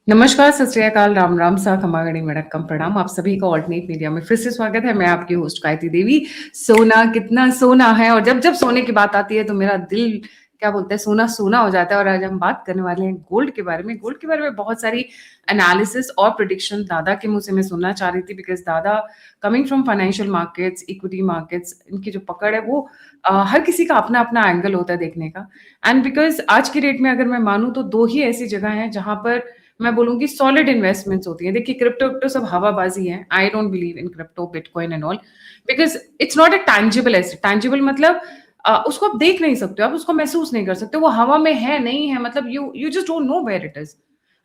नमस्कार, सत श्री अकाल, राम राम सा, खमागणी वणक्कम, प्रणाम। आप सभी का ऑल्टरनेट मीडिया में फिर से स्वागत है। मैं आपकी होस्ट गायत्री देवी। सोना कितना सोना है, और जब जब सोने की बात आती है तो मेरा दिल क्या बोलते हैं, सोना सोना हो जाता है। और आज हम बात करने वाले हैं गोल्ड के बारे में। गोल्ड के बारे में बहुत सारी एनालिसिस और प्रिडिक्शन दादा के मुंह से मैं सुनना चाह रही थी, बिकॉज दादा coming from financial markets, equity markets, इनकी जो पकड़ है वो हर किसी का अपना अपना एंगल होता है देखने का। एंड बिकॉज आज की डेट में अगर मैं मानूं तो दो ही ऐसी जगह हैं जहां पर मैं बोलूंगी सॉलिड इन्वेस्टमेंट्स होती हैं। देखिए, क्रिप्टो सब हवाबाजी है। I don't believe in crypto, bitcoin and all, because it's not a tangible asset. Tangible मतलब उसको आप देख नहीं सकते, आप उसको महसूस नहीं कर सकते। वो हवा में है नहीं है, मतलब you just don't know where it is,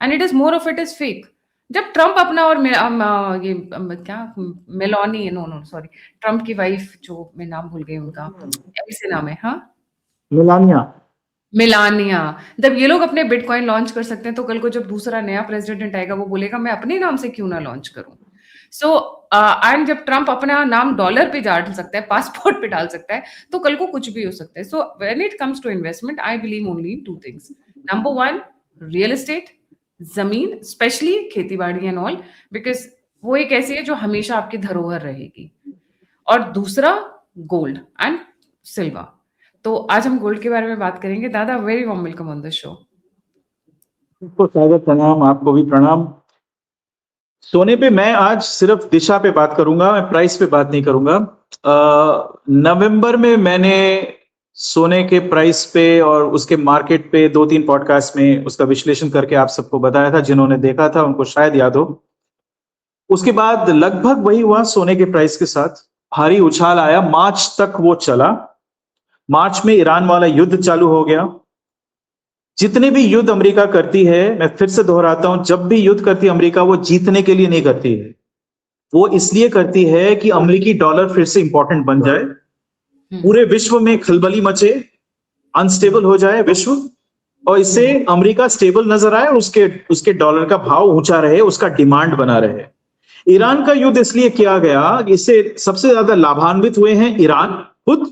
and it is more of it is fake. जब ट्रम्प अपना और क्या Meloni, no no sorry, Trump की वाइफ, जो मैं नाम भूल गई उनका, ऐसे नाम है, हाँ, मिलानिया, जब ये लोग अपने बिटकॉइन लॉन्च कर सकते हैं तो कल को जब दूसरा नया प्रेसिडेंट आएगा वो बोलेगा मैं अपने नाम से क्यों ना लॉन्च करूं। सो एंड जब ट्रम्प अपना नाम डॉलर पे डाल सकता है, पासपोर्ट पे डाल सकता है, तो कल को कुछ भी हो सकता है। So when it comes to investment, I believe only in two things. Number one, real estate, जमीन, स्पेशली खेती बाड़ी एंड ऑल, बिकॉज वो एक ऐसी है जो हमेशा आपकी धरोहर रहेगी। और दूसरा, गोल्ड एंड सिल्वर। तो आज हम गोल्ड के बारे में बात करेंगे। दादा, very warm welcome on the show. आपको स्वागत, प्रणाम। आपको भी प्रणाम। सोने पे मैं आज सिर्फ दिशा पे बात करूंगा, मैं प्राइस पे बात नहीं करूंगा। नवंबर में मैंने सोने के प्राइस पे और उसके मार्केट पे 2-3 पॉडकास्ट में उसका विश्लेषण करके आप सबको बताया था। जिन्होंने देखा था उनको शायद याद हो। उसके बाद लगभग वही हुआ सोने के प्राइस के साथ। भारी उछाल आया, मार्च तक वो चला। मार्च में ईरान वाला युद्ध चालू हो गया। जितने भी युद्ध अमेरिका करती है, मैं फिर से दोहराता हूं, जब भी युद्ध करती है अमेरिका, वो जीतने के लिए नहीं करती है। वो इसलिए करती है कि अमेरिकी डॉलर फिर से इंपॉर्टेंट बन जाए, पूरे विश्व में खलबली मचे, अनस्टेबल हो जाए विश्व, और इससे अमेरिका स्टेबल नजर आए, उसके डॉलर का भाव ऊंचा रहे, उसका डिमांड बना रहे। ईरान का युद्ध इसलिए किया गया, इससे सबसे ज्यादा लाभान्वित हुए हैं ईरान खुद,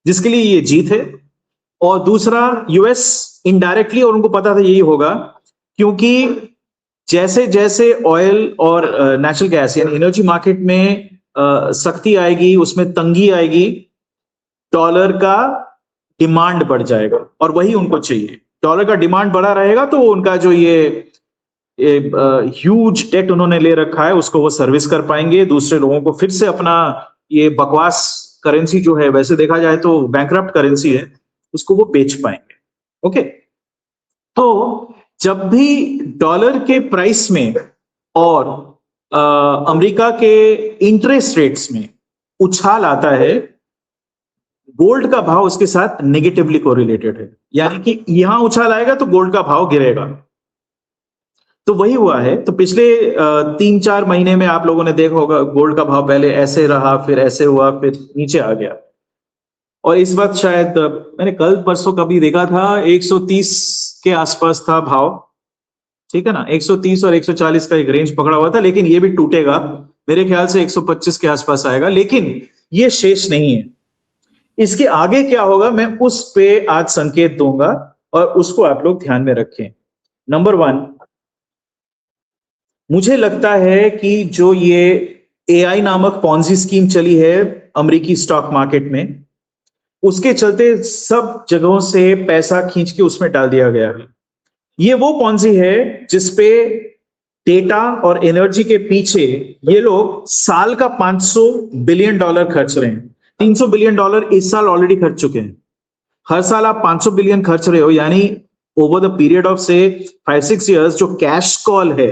जिसके लिए ये जीत है, और दूसरा यूएस इनडायरेक्टली, और उनको पता था यही होगा, क्योंकि जैसे जैसे ऑयल और नेचुरल गैस यानी एनर्जी मार्केट में सख्ती आएगी, उसमें तंगी आएगी, डॉलर का डिमांड बढ़ जाएगा, और वही उनको चाहिए। डॉलर का डिमांड बढ़ा रहेगा तो उनका जो ये ह्यूज डेट उन्होंने ले रखा है उसको वो सर्विस कर पाएंगे। दूसरे लोगों को फिर से अपना ये बकवास करेंसी जो है, वैसे देखा जाए तो बैंकरप्ट करेंसी है, उसको वो बेच पाएंगे। ओके, तो जब भी डॉलर के प्राइस में और अमेरिका के इंटरेस्ट रेट्स में उछाल आता है, गोल्ड का भाव उसके साथ नेगेटिवली कोरिलेटेड है। यानी कि यहां उछाल आएगा तो गोल्ड का भाव गिरेगा। तो वही हुआ है। तो पिछले 3-4 महीने में आप लोगों ने देखा होगा, गोल्ड का भाव पहले ऐसे रहा, फिर ऐसे हुआ, फिर नीचे आ गया, और इस वक्त शायद मैंने कल परसों कभी देखा था 130 के आसपास था भाव। ठीक है ना, 130 और 140 का एक रेंज पकड़ा हुआ था, लेकिन ये भी टूटेगा, मेरे ख्याल से 125 के आसपास आएगा। लेकिन ये शेष नहीं है, इसके आगे क्या होगा मैं उस पे आज संकेत दूंगा, और उसको आप लोग ध्यान में रखें। नंबर 1, मुझे लगता है कि जो ये एआई नामक पॉन्जी स्कीम चली है अमेरिकी स्टॉक मार्केट में, उसके चलते सब जगहों से पैसा खींच के उसमें डाल दिया गया है। ये वो पॉन्जी है जिसपे डेटा और एनर्जी के पीछे ये लोग साल का $500 बिलियन खर्च रहे हैं। $300 बिलियन इस साल ऑलरेडी खर्च चुके हैं। हर साल आप 500 बिलियन खर्च रहे हो, यानी ओवर द पीरियड ऑफ से 5-6 इयर्स जो कैश कॉल है,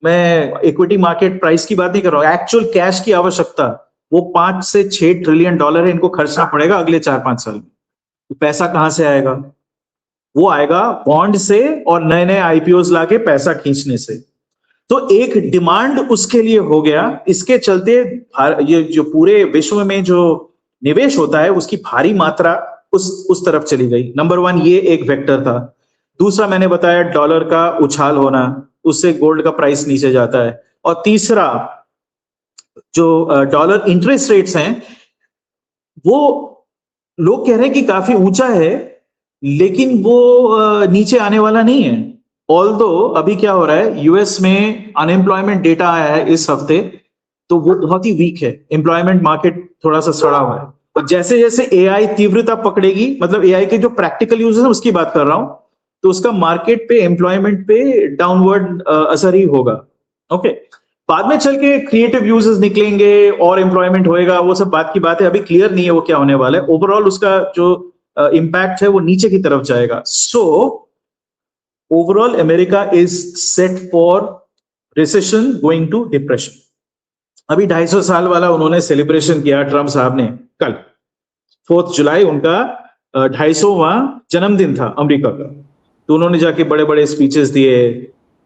मैं इक्विटी मार्केट प्राइस की बात नहीं कर रहा हूं, एक्चुअल कैश की आवश्यकता वो $5 से $6 ट्रिलियन है, इनको खर्चना पड़ेगा अगले 4-5 साल में। तो पैसा कहां से आएगा? वो आएगा बॉन्ड से और नए नए आईपीओज लाके पैसा खींचने से। तो एक डिमांड उसके लिए हो गया। इसके चलते ये जो पूरे विश्व में जो निवेश होता है उसकी भारी मात्रा उस तरफ चली गई। नंबर 1 ये एक वेक्टर था। दूसरा मैंने बताया डॉलर का उछाल होना, उससे गोल्ड का प्राइस नीचे जाता है। और तीसरा जो डॉलर इंटरेस्ट रेट्स हैं, वो लोग कह रहे हैं कि काफी ऊंचा है, लेकिन वो नीचे आने वाला नहीं है। ऑल्दो अभी क्या हो रहा है, यूएस में अनएम्प्लॉयमेंट डेटा आया है इस हफ्ते, तो वो बहुत ही वीक है, एम्प्लॉयमेंट मार्केट थोड़ा सा सड़ा हुआ है। और जैसे जैसे एआई तीव्रता पकड़ेगी, मतलब एआई के जो प्रैक्टिकल यूजेस है उसकी बात कर रहा हूं, तो उसका मार्केट पे, एम्प्लॉयमेंट पे डाउनवर्ड असर ही होगा। ओके, बाद में चल के क्रिएटिव यूजेस निकलेंगे और एम्प्लॉयमेंट होएगा, वो सब बात की बात है, अभी क्लियर नहीं है वो क्या होने वाला है। ओवरऑल उसका जो इम्पैक्ट है वो नीचे की तरफ जाएगा। So overall America is set for recession going to depression. अभी 250 साल वाला उन्होंने सेलिब्रेशन किया ट्रम्प साहब ने, कल 4 जुलाई उनका 250वां जन्मदिन था अमेरिका का, तो उन्होंने जाके बड़े बड़े स्पीचेस दिए,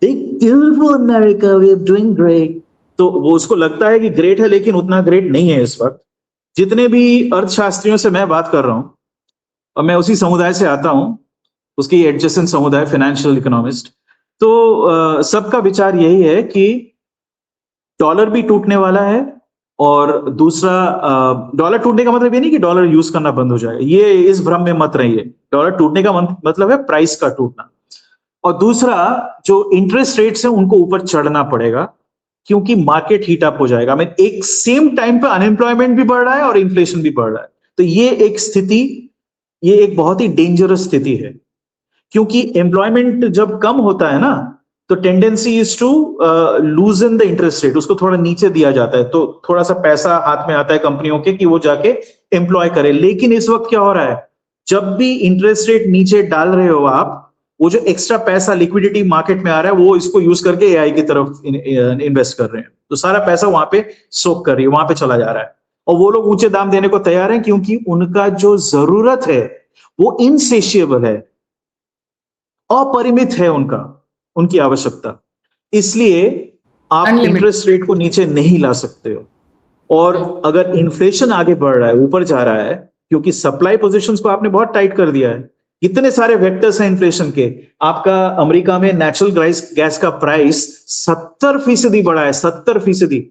beautiful America, we are doing great. तो वो उसको लगता है कि ग्रेट है, लेकिन उतना ग्रेट नहीं है इस वक्त। जितने भी अर्थशास्त्रियों से मैं बात कर रहा हूं, और मैं उसी समुदाय से आता हूं, उसकी एडजेसेंट समुदाय, फाइनेंशियल इकोनॉमिस्ट, तो सबका विचार यही है कि डॉलर भी टूटने वाला है, और दूसरा डॉलर टूटने का मतलब ये नहीं कि डॉलर यूज करना बंद हो जाएगा, ये इस भ्रम में मत रहिए। डॉलर टूटने का मतलब है प्राइस का टूटना। और दूसरा, जो इंटरेस्ट रेट्स हैं उनको ऊपर चढ़ना पड़ेगा, क्योंकि मार्केट हीट अप हो जाएगा। मैं एक सेम टाइम पे अनएम्प्लॉयमेंट भी बढ़ रहा है और इन्फ्लेशन भी बढ़ रहा है, तो ये एक स्थिति, ये एक बहुत ही डेंजरस स्थिति है। क्योंकि एम्प्लॉयमेंट जब कम होता है ना, तो tendency is to lose in the interest rate, उसको थोड़ा नीचे दिया जाता है, तो थोड़ा सा पैसा हाथ में आता है कंपनियों के कि वो जाके एम्प्लॉय करे। लेकिन इस वक्त क्या हो रहा है, जब भी इंटरेस्ट रेट नीचे डाल रहे हो आप, वो जो एक्स्ट्रा पैसा लिक्विडिटी मार्केट में आ रहा है, वो इसको यूज करके एआई की तरफ इन्वेस्ट कर रहे हैं, तो सारा पैसा वहां पे सोक कर रही है, वहां पे चला जा रहा है। और वो लोग ऊंचे दाम देने को तैयार हैं, क्योंकि उनका जो जरूरत है वो इनसेशिएबल है, अपरिमित है उनका, उनकी आवश्यकता। इसलिए आप अनलिमिटेड। इंटरेस्ट रेट को नीचे नहीं ला सकते हो। और अगर इन्फ्लेशन आगे बढ़ रहा है, ऊपर जा रहा है, क्योंकि सप्लाई पोजीशंस को आपने बहुत टाइट कर दिया है, इतने सारे वेक्टर्स हैं इन्फ्लेशन के। आपका अमेरिका में नेचुरल गैस का प्राइस 70% बढ़ा है, 70%,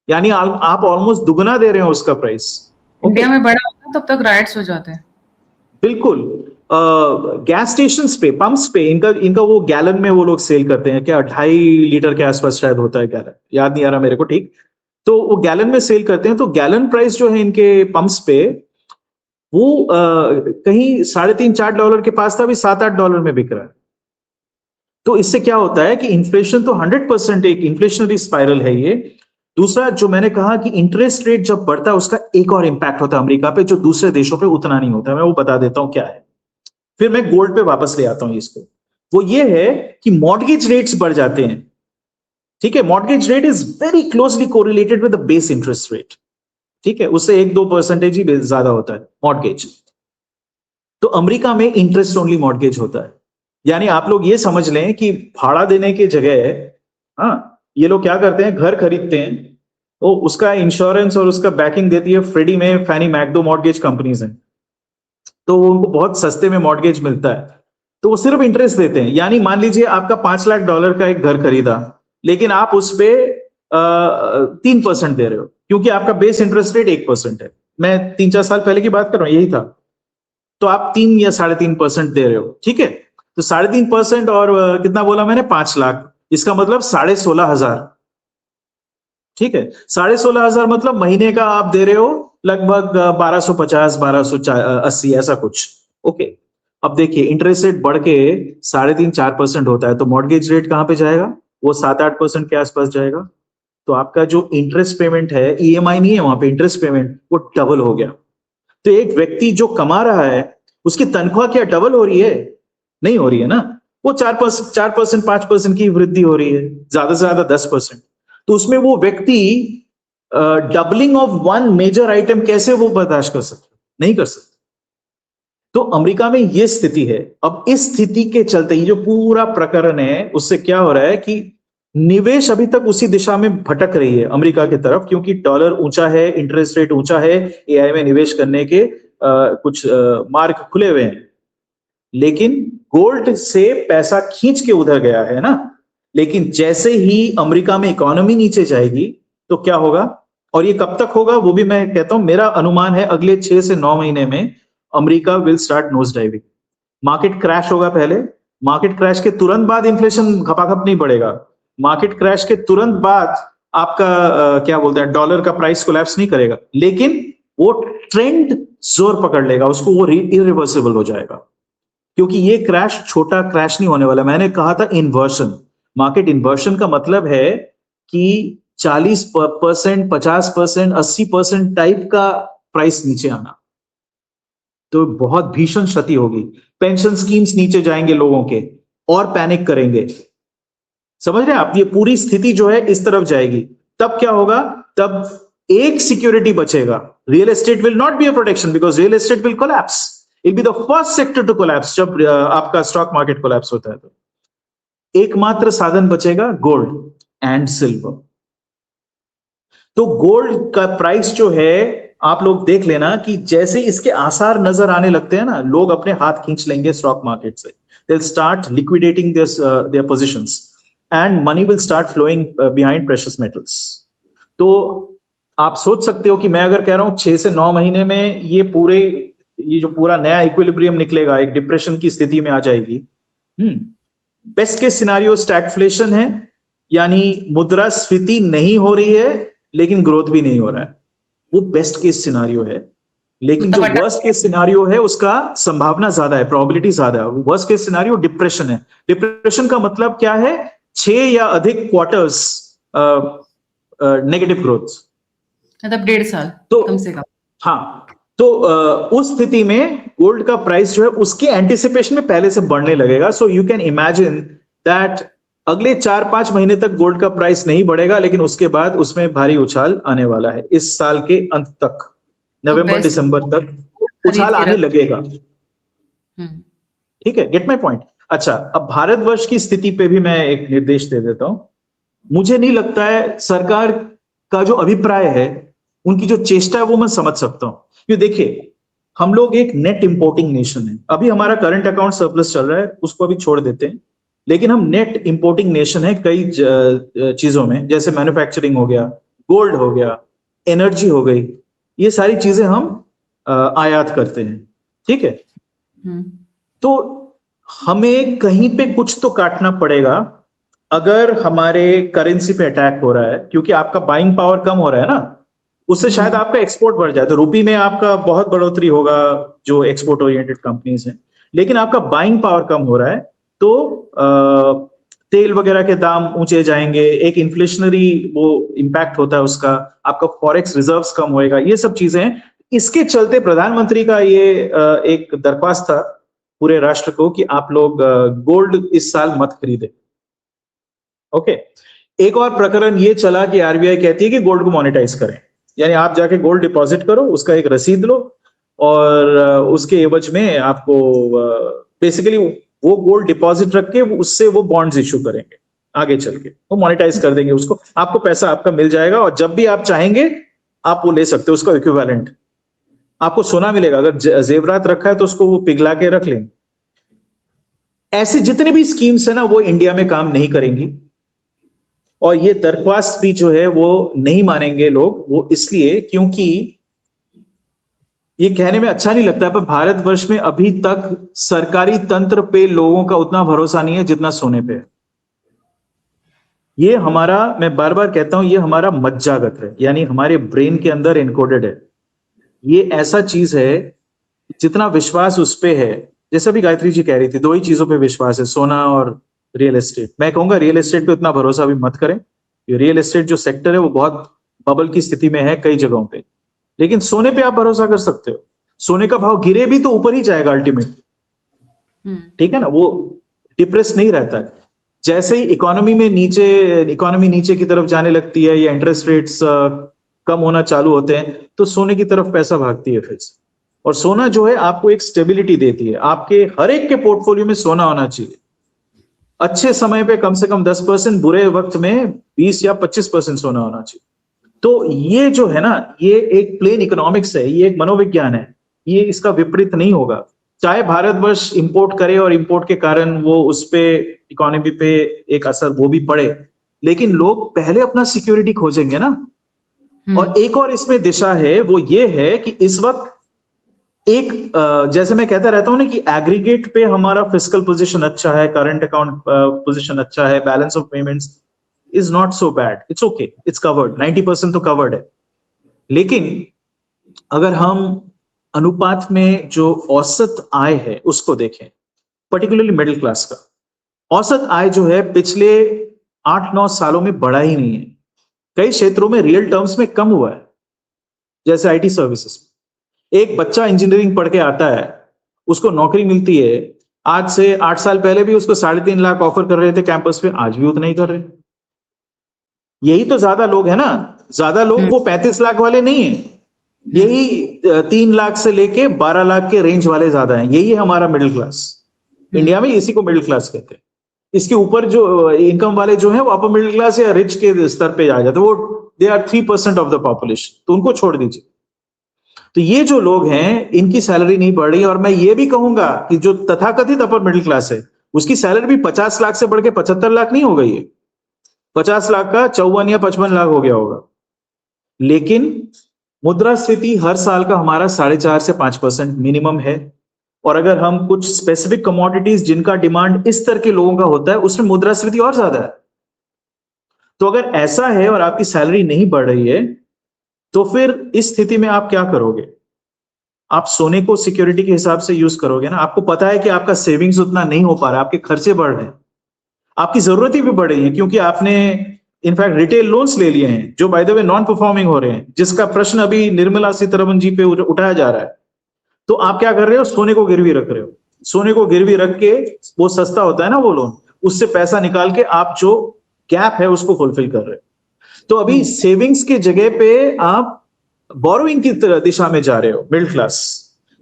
यानी आप ऑलमोस्ट दुगना दे रहे हो उसका प्राइस। इंडिया में बड़ा होता है तब तक राइट्स हो जाते हैं। बिल्कुल। गैस स्टेशन पे, पंप्स पे, इनका वो गैलन में वो लोग सेल करते हैं, क्या 2.5 लीटर के आसपास शायद होता है गैलन, याद नहीं आ रहा मेरे को ठीक। तो वो गैलन में सेल करते हैं, तो गैलन प्राइस जो है इनके पंप्स पे, वो कहीं $3.5-4 के पास था, अभी $7-8 में बिक रहा है। तो इससे क्या होता है कि इन्फ्लेशन तो 100% एक इन्फ्लेशनरी स्पाइरल है ये। दूसरा, जो मैंने कहा कि इंटरेस्ट रेट जब बढ़ता है, उसका एक और इंपैक्ट होता है अमेरिका पे, जो दूसरे देशों पे उतना नहीं होता है। मैं वो बता देता हूं क्या है, फिर मैं गोल्ड पे वापस ले आता हूं इसको। वो ये है कि मॉर्गेज रेट्स बढ़ जाते हैं। ठीक है, mortgage rate is very closely correlated with the base interest rate. ठीक है, उससे 1-2% ही ज्यादा होता है मॉर्गेज। तो अमेरिका में इंटरेस्ट ओनली मॉर्गेज होता है, यानी आप लोग ये समझ लें कि भाड़ा देने की जगह, हाँ, ये लोग क्या करते हैं, घर खरीदते हैं, तो उसका इंश्योरेंस और उसका बैकिंग देती है फ्रेडी में, फैनी मैक, 2 मॉर्गेज कंपनीज हैं, तो उनको बहुत सस्ते में मॉर्गेज मिलता है, तो वो सिर्फ इंटरेस्ट देते हैं। यानी मान लीजिए आपका $5 लाख का एक घर खरीदा, लेकिन आप उस पे 3% दे रहे हो, क्योंकि आपका बेस इंटरेस्ट रेट 1% है। मैं 3-4 साल पहले की बात कर रहा हूं, यही था। तो आप 3 या 3.5% दे रहे हो। ठीक है, तो 3.5% और कितना बोला मैंने, 5 लाख, इसका मतलब 16,500। ठीक है, 16,500 मतलब महीने का आप दे रहे हो लगभग 1250, 1280, ऐसा कुछ। ओके, अब देखिए इंटरेस्ट रेट बढ़ के 3.5-4% होता है, तो मॉर्गेज रेट कहां पे जाएगा, वो 7-8% के आसपास जाएगा। तो आपका जो इंटरेस्ट पेमेंट है, ईएमआई नहीं है वहां पे, इंटरेस्ट पेमेंट, वो डबल हो गया। तो एक व्यक्ति जो कमा रहा है, उसकी तनख्वाह क्या डबल हो रही है? नहीं हो रही है ना, वो 4%, 5% की वृद्धि हो रही है, ज्यादा से ज्यादा 10%। तो उसमें वो व्यक्ति doubling of one major item कैसे वो बर्दाश्त कर सकता? नहीं कर सकता। तो अमेरिका में ये स्थिति है। अब इस स्थिति के चलते ये जो पूरा प्रकरण है, उससे क्या हो रहा है कि निवेश अभी तक उसी दिशा में भटक रही है अमेरिका की तरफ, क्योंकि डॉलर ऊंचा है, इंटरेस्ट रेट ऊंचा है, एआई में निवेश करने के कुछ मार्ग खुले हुए हैं। लेकिन गोल्ड से पैसा खींच के उधर गया है ना, लेकिन जैसे ही अमेरिका में इकोनॉमी नीचे जाएगी तो क्या होगा, और ये कब तक होगा वो भी मैं कहता हूं, मेरा अनुमान है अगले 6 से 9 महीने में America will start nose diving. Market crash होगा पहले, मार्केट क्रैश के तुरंत बाद इन्फ्लेशन खपाखप नहीं बढ़ेगा, मार्केट क्रैश के तुरंत बाद आपका क्या बोलते हैं डॉलर का प्राइस कोलैप्स नहीं करेगा, लेकिन वो ट्रेंड जोर पकड़ लेगा, उसको वो इरिवर्सिबल हो जाएगा, क्योंकि ये क्रैश छोटा क्रैश नहीं होने वाला। मैंने कहा था इन्वर्शन, मार्केट इन्वर्शन का मतलब है कि 40%, 50%, 80% टाइप का प्राइस नीचे आना, तो बहुत भीषण क्षति होगी। पेंशन स्कीम्स नीचे जाएंगे लोगों के और पैनिक करेंगे, समझ रहे हैं आप? ये पूरी स्थिति जो है इस तरफ जाएगी। तब क्या होगा? तब एक सिक्योरिटी बचेगा, real estate will not be a protection because real estate will collapse, it be the first sector to collapse. जब आपका स्टॉक मार्केट कोलैप्स होता है तो एकमात्र साधन बचेगा गोल्ड एंड सिल्वर। तो गोल्ड का प्राइस जो है आप लोग देख लेना कि जैसे इसके आसार नजर आने लगते हैं ना, लोग अपने हाथ खींच लेंगे स्टॉक मार्केट से, they'll start liquidating their positions and money will start flowing behind precious metals। तो आप सोच सकते हो कि मैं अगर कह रहा हूं 6 से 9 महीने में ये जो पूरा नया इक्विलिब्रियम निकलेगा, एक डिप्रेशन की स्थिति में आ जाएगी। बेस्ट केस सिनारियो स्टैगफ्लेशन है, यानी मुद्रास्फीति नहीं हो रही है लेकिन ग्रोथ भी नहीं हो रहा है, वो बेस्ट केस सिनारियो है। लेकिन जो वर्स्ट केस सिनारियो है उसका संभावना ज्यादा है, प्रोबेबिलिटी ज्यादा है। वर्स्ट केस सिनारियो डिप्रेशन है। डिप्रेशन का मतलब क्या है? 6 या अधिक क्वार्टर्स नेगेटिव ग्रोथ, मतलब 1.5 साल तो कम से कम। हाँ, तो उस स्थिति में गोल्ड का प्राइस जो है उसके एंटिसिपेशन में पहले से बढ़ने लगेगा। So you can imagine that अगले 4-5 महीने तक गोल्ड का प्राइस नहीं बढ़ेगा, लेकिन उसके बाद उसमें भारी उछाल आने वाला है। इस साल के अंत तक, नवंबर दिसंबर तक उछाल आने लगेगा। ठीक है, गेट माय पॉइंट? अच्छा, अब भारतवर्ष की स्थिति पे भी मैं एक निर्देश दे देता हूं। मुझे नहीं लगता है सरकार का जो अभिप्राय है, उनकी जो चेष्टा है वो मैं समझ सकता हूं। क्योंकि देखिए, हम लोग एक नेट इंपोर्टिंग नेशन है। अभी हमारा करंट अकाउंट सरप्लस चल रहा है, उसको अभी छोड़ देते हैं, लेकिन हम नेट इंपोर्टिंग नेशन है कई चीजों में, जैसे मैन्युफैक्चरिंग हो गया, गोल्ड हो गया, एनर्जी हो गई, ये सारी चीजें हम आयात करते हैं। ठीक है, तो हमें कहीं पे कुछ तो काटना पड़ेगा अगर हमारे करेंसी पे अटैक हो रहा है, क्योंकि आपका बाइंग पावर कम हो रहा है ना, उससे शायद आपका एक्सपोर्ट बढ़ जाए, तो रुपी में आपका बहुत बढ़ोतरी होगा जो एक्सपोर्ट ओरिएंटेड कंपनीज हैं। लेकिन आपका बाइंग पावर कम हो रहा है तो तेल वगैरह के दाम ऊंचे जाएंगे, एक इन्फ्लेशनरी वो इंपैक्ट होता है उसका, आपका फॉरेक्स रिजर्व्स कम होएगा, ये सब चीजें हैं। इसके चलते प्रधानमंत्री का ये एक दरख्वास्त था पूरे राष्ट्र को कि आप लोग गोल्ड इस साल मत खरीदे। ओके, एक और प्रकरण ये चला कि आरबीआई कहती है कि गोल्ड को मोनेटाइज करें, यानी आप जाके गोल्ड डिपॉजिट करो, उसका एक रसीद लो और उसके एवज में आपको बेसिकली वो गोल्ड डिपॉजिट रख के उससे वो बॉन्ड्स इश्यू करेंगे, आगे चल के वो मोनेटाइज कर देंगे उसको, आपको पैसा आपका मिल जाएगा और जब भी आप चाहेंगे आप वो ले सकते हो, उसका इक्विवेलेंट आपको सोना मिलेगा। अगर जेवरात रखा है तो उसको वो पिघला के रख लेंगे। ऐसे जितने भी स्कीम्स है ना, वो इंडिया में काम नहीं करेंगी, और ये दरख्वास्त भी जो है वो नहीं मानेंगे लोग, वो इसलिए क्योंकि ये कहने में अच्छा नहीं लगता, पर भारतवर्ष में अभी तक सरकारी तंत्र पे लोगों का उतना भरोसा नहीं है जितना सोने पे है। ये हमारा, मैं बार बार कहता हूं, ये हमारा मज्जागत है, यानी हमारे ब्रेन के अंदर इनकोडेड है। ये ऐसा चीज है, जितना विश्वास उस पे है, जैसा भी गायत्री जी कह रही थी, 2 ही चीजों पे विश्वास है, सोना और रियल एस्टेट। मैं कहूंगा रियल एस्टेट पे उतना भरोसा भी मत करें, रियल एस्टेट जो सेक्टर है वो बहुत बबल की स्थिति में है कई जगहों पे, लेकिन सोने पे आप भरोसा कर सकते हो। सोने का भाव गिरे भी तो ऊपर ही जाएगा अल्टीमेट, ठीक है ना, वो डिप्रेस नहीं रहता है। जैसे ही इकोनॉमी नीचे की तरफ जाने लगती है या इंटरेस्ट रेट्स कम होना चालू होते हैं, तो सोने की तरफ पैसा भागती है फिर से। और सोना जो है आपको एक स्टेबिलिटी देती है, आपके हर एक के पोर्टफोलियो में सोना होना चाहिए। अच्छे समय पे कम से कम 10%, बुरे वक्त में 20 या 25% सोना होना चाहिए। तो ये जो है ना, ये एक प्लेन इकोनॉमिक्स है, ये एक मनोविज्ञान है, ये इसका विपरीत नहीं होगा। चाहे भारतवर्ष इंपोर्ट करे और इंपोर्ट के कारण वो उस पे इकोनॉमी पे एक असर वो भी पड़े, लेकिन लोग पहले अपना सिक्योरिटी खोजेंगे ना। और एक और इसमें दिशा है, वो ये है कि इस वक्त जैसे मैं कहता रहता हूँ ना कि एग्रीगेट पे हमारा फिस्कल पोजीशन अच्छा है, करंट अकाउंट पोजीशन अच्छा है, balance of payments is not so bad, it's okay, it's covered, 90% तो कवर्ड है। लेकिन अगर हम अनुपात में जो औसत आय है उसको देखें, पर्टिकुलरली मिडिल क्लास का औसत आय जो है पिछले 8-9 सालों में बढ़ा ही नहीं है, कई क्षेत्रों में रियल टर्म्स में कम हुआ है। जैसे आईटी सर्विसेज, एक बच्चा इंजीनियरिंग पढ़ के आता है, उसको नौकरी मिलती है, आज से 8 साल पहले भी उसको 3.5 लाख ऑफर कर रहे थे कैंपस पे, आज भी उतना ही कर रहे हैं। यही तो ज्यादा लोग है ना, ज्यादा लोग वो 35 लाख वाले नहीं है, यही 3 लाख से लेके 12 लाख के रेंज वाले ज्यादा हैं। यही है हमारा मिडिल क्लास, इंडिया में इसी को मिडिल क्लास कहते हैं। इसके ऊपर जो इनकम वाले जो है वो अपर मिडिल क्लास या रिच के स्तर पे आ जाते हैं, वो they are 3% of the population, तो उनको छोड़ दीजिए। तो ये जो लोग हैं इनकी सैलरी नहीं बढ़ रही, और मैं ये भी कहूंगा कि जो तथाकथित अपर मिडिल क्लास है उसकी सैलरी भी 50 लाख से बढ़ के 75 लाख नहीं हो गई है, 50 लाख का 54 या 55 लाख हो गया होगा। लेकिन मुद्रास्फीति हर साल का हमारा 4.5 से 5% मिनिमम है, और अगर हम कुछ स्पेसिफिक कमोडिटीज जिनका डिमांड इस तरह के लोगों का होता है उसमें मुद्रास्फीति और ज्यादा है। तो अगर ऐसा है और आपकी सैलरी नहीं बढ़ रही है तो फिर इस स्थिति में आप क्या करोगे? आप सोने को सिक्योरिटी के हिसाब से यूज करोगे ना। आपको पता है कि आपका सेविंग्स उतना नहीं हो पा रहा, आपके खर्चे बढ़ रहे हैं, आपकी जरूरतें भी बढ़ रही हैं, क्योंकि आपने इनफैक्ट रिटेल लोन्स ले लिए हैं जो by the way non performing हो रहे हैं, जिसका प्रश्न अभी निर्मला सीतारमण जी पे उठाया जा रहा है। तो आप क्या कर रहे हो? सोने को गिरवी रख रहे हो। सोने को गिरवी रख के, वो सस्ता होता है ना वो लोन, उससे पैसा निकाल के आप जो गैप है उसको फुलफिल कर रहे हो। तो अभी सेविंग्स की जगह पे आप बोरोइंग की दिशा में जा रहे हो, मिडिल क्लास।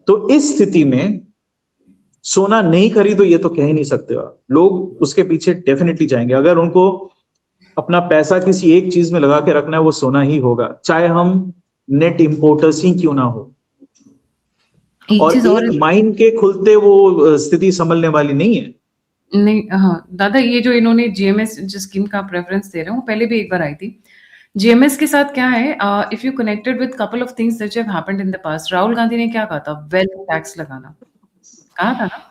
तो इस स्थिति में सोना नहीं खरीदो ये तो कह ही नहीं सकते आप, लोग उसके पीछे डेफिनेटली जाएंगे। अगर उनको अपना पैसा किसी एक चीज में लगा के रखना है वो सोना ही होगा, चाहे हम नेट इंपोर्टर्स ही क्यों ना हो। एक और चीज और एक माइन के खुलते वो स्थिति संभलने वाली नहीं है। नहीं, हाँ दादा, ये जो इन्होंने जीएमएस जिस स्कीम का प्रेफरेंस दे रहे हैं वो पहले भी एक बार आई थी। जीएमएस के साथ क्या है, if you connected with couple of things that have happened in the past, Rahul Gandhi ने क्या कहा था? वेल्थ टैक्स लगाना कहा था ना।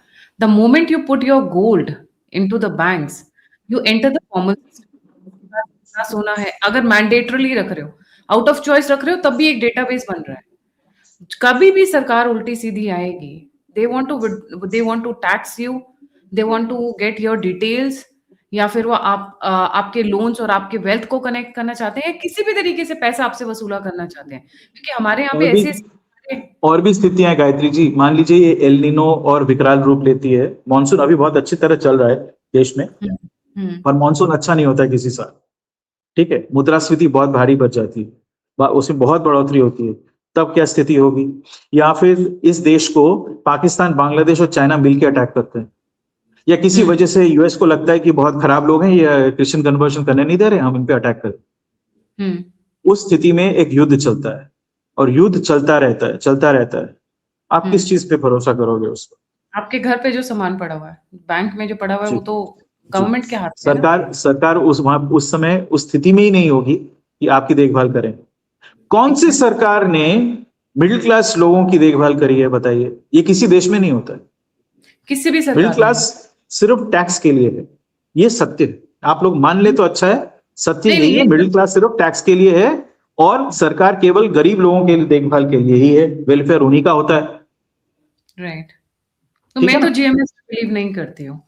The moment you put your gold into the banks, you enter the common system. सोना है, अगर मैंडेटरली रख रहे हो, आउट ऑफ चॉइस रख रहे हो, तब भी एक डेटाबेस बन रहा है। कभी भी सरकार उल्टी सीधी आएगी, they want to tax you, they want to get your details, या फिर वो आपके लोन्स और आपके वेल्थ को कनेक्ट करना चाहते हैं, किसी भी तरीके से पैसा आपसे वसूला करना चाहते हैं, क्योंकि हमारे यहाँ पे और भी और भी स्थितियां हैं गायत्री जी। मान लीजिए ये एल नीनो और विकराल रूप लेती है, मानसून अभी बहुत अच्छी तरह चल रहा है देश में, पर मानसून अच्छा नहीं होता है किसी साल, ठीक है, मुद्रास्फीति बहुत भारी बढ़ जाती है, उसमें बहुत बढ़ोतरी होती है, तब क्या स्थिति होगी? या फिर इस देश को पाकिस्तान, बांग्लादेश और चाइना मिलकर अटैक करते हैं, या किसी वजह से यूएस को लगता है कि बहुत खराब लोग हैं, या क्रिश्चियन कन्वर्शन करने नहीं दे रहे, हम इन पे अटैक करें। उस स्थिति में एक युद्ध चलता है, और युद्ध चलता रहता है, चलता रहता है। आप किस चीज पे भरोसा करोगे उसको? आपके घर पे जो सामान पड़ा हुआ है, बैंक में जो पड़ा हुआ है, वो तो गवर्नमेंट के हाथ में है ना। सरकार उस समय उस स्थिति में ही नहीं होगी कि आपकी देखभाल करें। कौन सी सरकार ने मिडिल क्लास लोगों की देखभाल करी है बताइए? ये किसी देश में नहीं होता है। किसी भी सरकार मिडिल क्लास सिर्फ टैक्स के लिए है, ये सत्य है। आप लोग मान ले तो अच्छा है, सत्य यही है, मिडिल क्लास सिर्फ टैक्स के लिए है, और सरकार केवल गरीब लोगों के लिए देखभाल के लिए ही है, वेलफेयर उन्हीं का होता है। राइट। तो मैं तो जीएमएस बिलीव नहीं करती हूँ।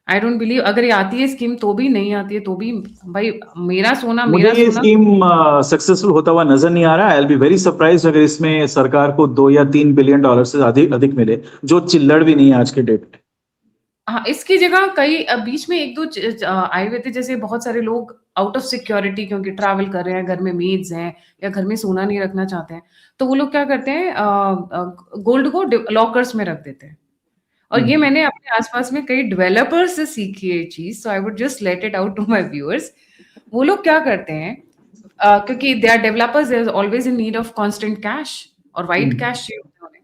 आई डोंट बिलीव, अगर ये आती है स्कीम तो भी, नहीं आती है तो भी, भाई मेरा सोना मुझे मेरा ये सोना। स्कीम सक्सेसफुल होता हुआ नजर नहीं आ रहा है। I will be very surprise अगर इसमें सरकार को 2 या 3 बिलियन डॉलर से अधिक मिले, जो चिल्लड़ भी नहीं है आज के डेट में। हाँ, इसकी जगह कई बीच में एक दो आए हुए थे, जैसे बहुत सारे लोग आउट ऑफ सिक्योरिटी क्योंकि ट्रैवल कर रहे हैं, घर में मेड्स हैं, या घर में सोना नहीं रखना चाहते हैं, तो वो लोग क्या करते हैं, गोल्ड को लॉकर्स में रख देते हैं। और ये मैंने अपने आसपास में कई डेवलपर्स से सीखी है ये चीज, so I would just let it out to my viewers. वो लोग क्या करते हैं, क्योंकि they are developers, they are always in need of constant cash, और वाइट कैश चाहिए होता है उन्हें।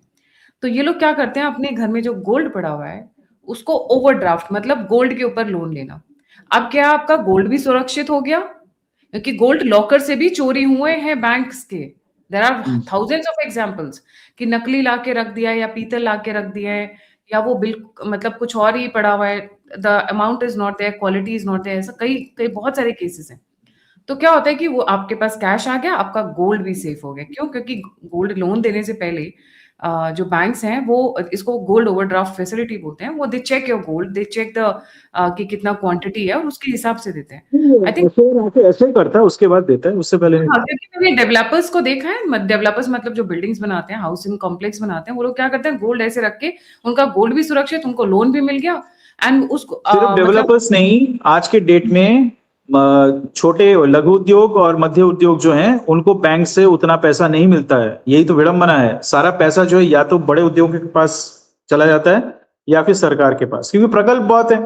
तो ये लोग क्या करते हैं, अपने घर में जो गोल्ड पड़ा हुआ है उसको ओवरड्राफ्ट, मतलब गोल्ड के ऊपर लोन लेना। अब क्या आपका गोल्ड भी सुरक्षित हो गया, क्योंकि गोल्ड लॉकर से भी चोरी हुए हैं बैंक्स के, there are thousands of examples कि नकली लाके रख दिया है या पीतल लाके रख दिया है या वो बिल्कुल मतलब कुछ और ही पड़ा हुआ है, the amount is not there, quality is not there, ऐसा कई कई बहुत सारे केसेस हैं। तो क्या होता है कि वो आपके पास कैश आ गया, आपका गोल्ड भी सेफ हो गया। क्यों? क्योंकि गोल्ड लोन देने से पहले जो बैंक्स हैं वो इसको गोल्ड ओवरड्राफ्ट फैसिलिटी बोलते हैं। वो they check your gold, they check the कि कितना क्वांटिटी है और उसके हिसाब से देते हैं। आई थिंक ऐसे ही करता है, उसके बाद देता है, उससे पहले नहीं। हाँ, क्योंकि मैंने डेवलपर्स को देखा है, डेवलपर्स मतलब जो बिल्डिंग्स बनाते हैं, हाउसिंग कॉम्प्लेक्स बनाते हैं, वो लोग क्या करते हैं, गोल्ड ऐसे रख के उनका गोल्ड भी सुरक्षित, उनको लोन भी मिल गया एंड उसको सिर्फ मतलब डेवलपर्स नहीं, आज के डेट में छोटे लघु उद्योग और मध्य उद्योग जो हैं उनको बैंक से उतना पैसा नहीं मिलता है। यही तो विडंबना है। सारा पैसा जो है या तो बड़े उद्योगों के पास चला जाता है या फिर सरकार के पास, क्योंकि प्रकल्प बहुत है।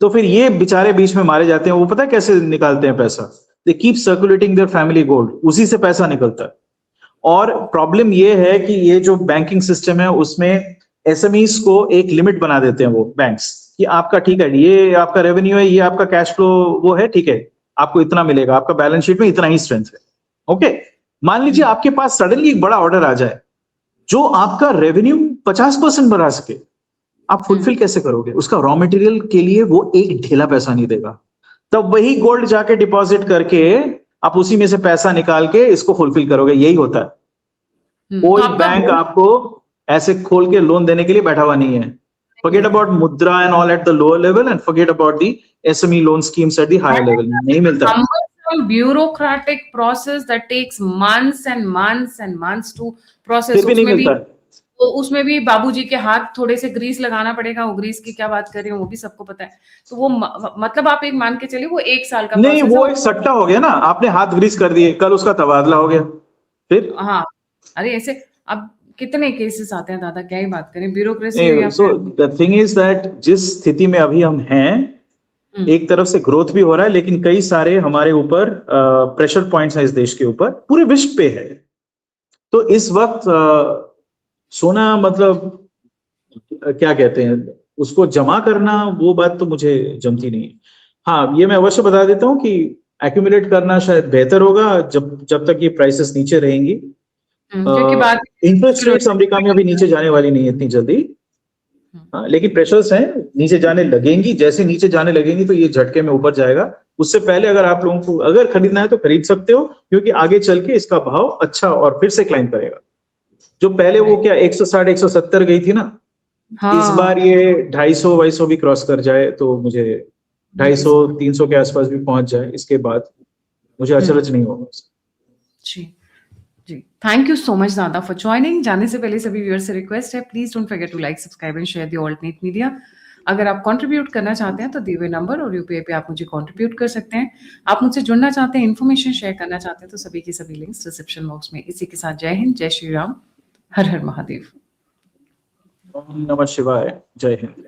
तो फिर ये बेचारे बीच में मारे जाते हैं। वो पता है कैसे निकालते हैं पैसा? They keep circulating their family gold, उसी से पैसा निकलता है। और प्रॉब्लम ये है कि ये जो बैंकिंग सिस्टम है उसमें एसएमईज को एक लिमिट बना देते हैं वो बैंक्स, कि आपका ठीक है, ये आपका रेवेन्यू है, ये आपका कैश फ्लो वो है, ठीक है, आपको इतना मिलेगा, आपका बैलेंस शीट में इतना ही स्ट्रेंथ है। ओके, मान लीजिए आपके पास सडनली एक बड़ा ऑर्डर आ जाए जो आपका रेवेन्यू 50% बढ़ा सके, आप फुलफिल कैसे करोगे? उसका रॉ मटेरियल के लिए वो एक ढेला पैसा नहीं देगा। तब वही गोल्ड जाके डिपॉजिट करके आप उसी में से पैसा निकाल के इसको फुलफिल करोगे। यही होता है। कोई बैंक आपको ऐसे खोल के लोन देने के लिए बैठा हुआ नहीं है। Forget about Mudra and all at the lower level and forget about the SME loan schemes at the higher level. नहीं मिलता। Some bureaucratic process that takes months and months and months to process. फिर भी नहीं मिलता। तो उसमें भी बाबूजी के हाथ थोड़े से ग्रीस लगाना पड़ेगा। वो ग्रीस की क्या बात कर रही हूँ वो भी सबको पता है। तो वो मतलब आप एक मान के चलिए वो 1 साल का नहीं, वो एक सट्टा हो गया ना, आपने हाथ ग्रीस कर दिए, कल उसका तबादला हो गया फिर। हाँ, अरे ऐसे अब कितने केसेस आते हैं दादा, क्या ही बात करें, bureaucracy. So the thing is that जिस स्थिति में अभी हम हैं, एक तरफ से ग्रोथ भी हो रहा है, लेकिन कई सारे हमारे ऊपर प्रेशर पॉइंट्स हैं इस देश के ऊपर, पूरे विश्व पे है। तो इस वक्त सोना मतलब क्या कहते हैं उसको जमा करना, वो बात तो मुझे जमती नहीं। हाँ, ये मैं अवश्य बता देता हूँ कि एक्यूमुलेट करना शायद बेहतर होगा जब तक ये प्राइसेस नीचे रहेंगी। इंटरेस्ट रेट्स अमेरिका में अभी नीचे जाने वाली नहीं है इतनी जल्दी। हाँ, लेकिन प्रेशर्स हैं, नीचे जाने लगेंगी। जैसे नीचे जाने लगेंगी तो ये झटके में ऊपर जाएगा। उससे पहले अगर आप लोगों को अगर खरीदना है तो खरीद सकते हो, क्योंकि आगे चल के इसका भाव अच्छा और फिर से क्लाइंब करेगा। जो पहले वो क्या 160 170 गई थी ना, हाँ। इस बार ये 250 भी क्रॉस कर जाए तो मुझे 250 300 के आसपास भी पहुंच जाए, इसके बाद मुझे अचरज नहीं होगा। जी जी, थैंक यू सो मच दादा फॉर ज्वाइनिंग। जाने से पहले सभी व्यूअर्स से रिक्वेस्ट है, please don't forget to like, subscribe and share the alternate media. अगर आप कंट्रीब्यूट करना चाहते हैं तो दिए हुए नंबर और यूपीआई पे आप मुझे कंट्रीब्यूट कर सकते हैं। आप मुझसे जुड़ना चाहते हैं, इन्फॉर्मेशन शेयर करना चाहते हैं तो सभी के सभी लिंक्स डिस्क्रिप्शन बॉक्स में। इसी के साथ जय हिंद, जय श्री राम, हर हर महादेव। नमः शिवाय, जय हिंद।